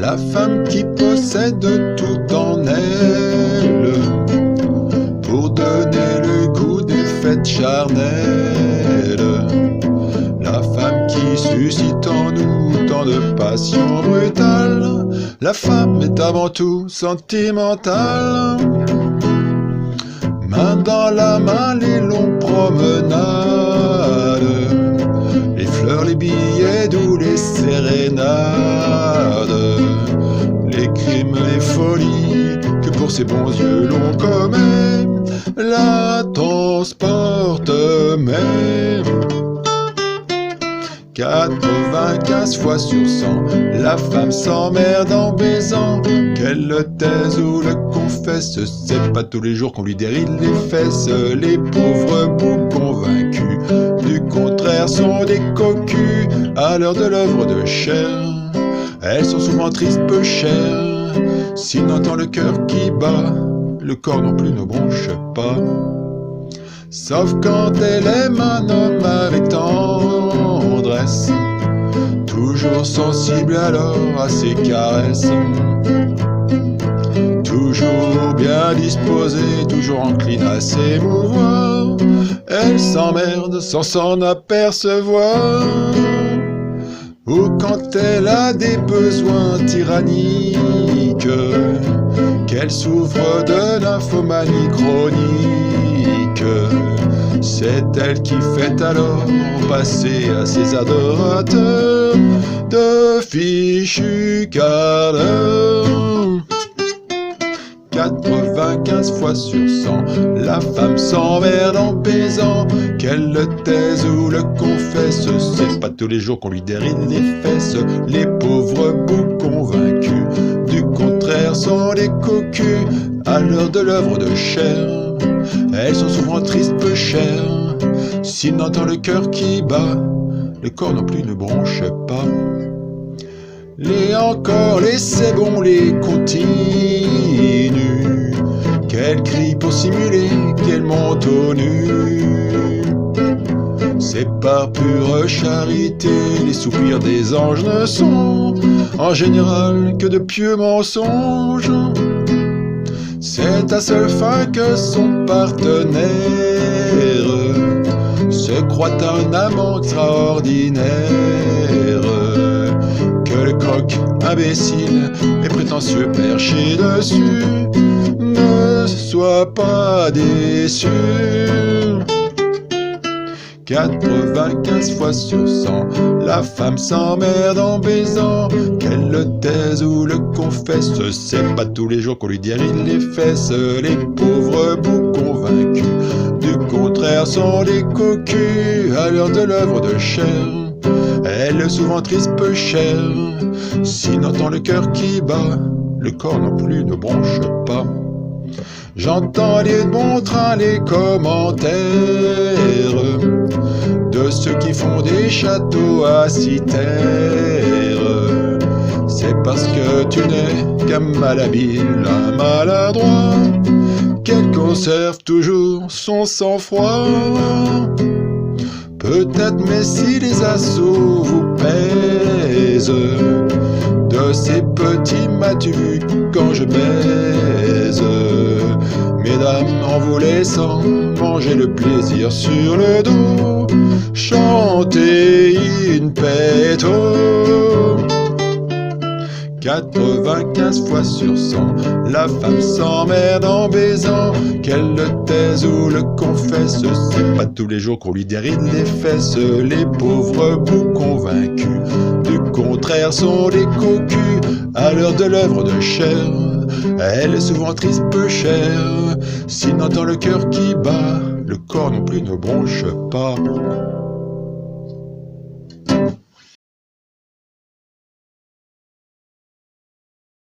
la femme qui possède tout en elle, pour donner le goût des fêtes charnelles. La femme qui suscite en nous tant de passion brutale. La femme est avant tout sentimentale. Main dans la main, les longues promenades, les fleurs, les billets doux, les sérénades, les crimes, les folies que pour ses bons yeux l'on commet, la transporte même. 95 fois sur 100, la femme s'emmerde en baisant. Qu'elle le taise ou le confesse, c'est pas tous les jours qu'on lui déride les fesses. Les pauvres bouts convaincus du contraire sont des cocus. À l'heure de l'œuvre de chair, elles sont souvent tristes, peu chères. Si l'on entend le cœur qui bat, le corps non plus ne bronche pas. Sauf quand elle aime un homme avec tendresse, toujours sensible alors à ses caresses, toujours bien disposée, toujours encline à s'émouvoir. Elle s'emmerde sans s'en apercevoir. Ou quand elle a des besoins tyranniques, qu'elle souffre de nymphomanie chronique, c'est elle qui fait alors passer à ses adorateurs de fichus câlins. 95 fois sur 100, la femme s'emmerde en baisant. Qu'elle le taise ou le confesse, c'est pas tous les jours qu'on lui déride les fesses. Les pauvres bouts convaincus du contraire sont des cocus. À l'heure de l'œuvre de chair, elles sont souvent tristes, peu chères. Si l'on entend le cœur qui bat, le corps non plus ne bronche pas. Les encore, les c'est bon, les continue. Qu'elle crie pour simuler qu'elle monte au nu. C'est par pure charité, les soupirs des anges ne sont en général que de pieux mensonges. C'est à seule fin que son partenaire se croit un amant extraordinaire. Que le croc imbécile et prétentieux perché dessus ne soit pas déçu. 95 fois sur 100, la femme s'emmerde en baisant. Qu'elle le taise ou le confesse, c'est pas tous les jours qu'on lui déride les fesses. Les pauvres bouts convaincus du contraire sont des cocus. À l'heure de l'œuvre de chair, elle est souvent triste, peu chère. Si l'on entend le cœur qui bat, le corps non plus ne bronche pas. J'entends les bons trains, les commentaires de ceux qui font des châteaux à citerre. C'est parce que tu n'es qu'un malhabile, un maladroit, qu'elle conserve toujours son sang-froid. Peut-être, mais si les assauts vous pèsent, de ces petits m'as-tu vu quand je baise? Mesdames, en vous laissant manger le plaisir sur le dos, chantez in petto. 95 fois sur 100, la femme s'emmerde en baisant. Qu'elle le taise ou le confesse, c'est pas tous les jours qu'on lui déride les fesses. Les pauvres bouts convaincus du contraire sont des cocus. À l'heure de l'œuvre de chair, elle est souvent triste, peu chère. Si l'on entend le cœur qui bat, le corps non plus ne bronche pas.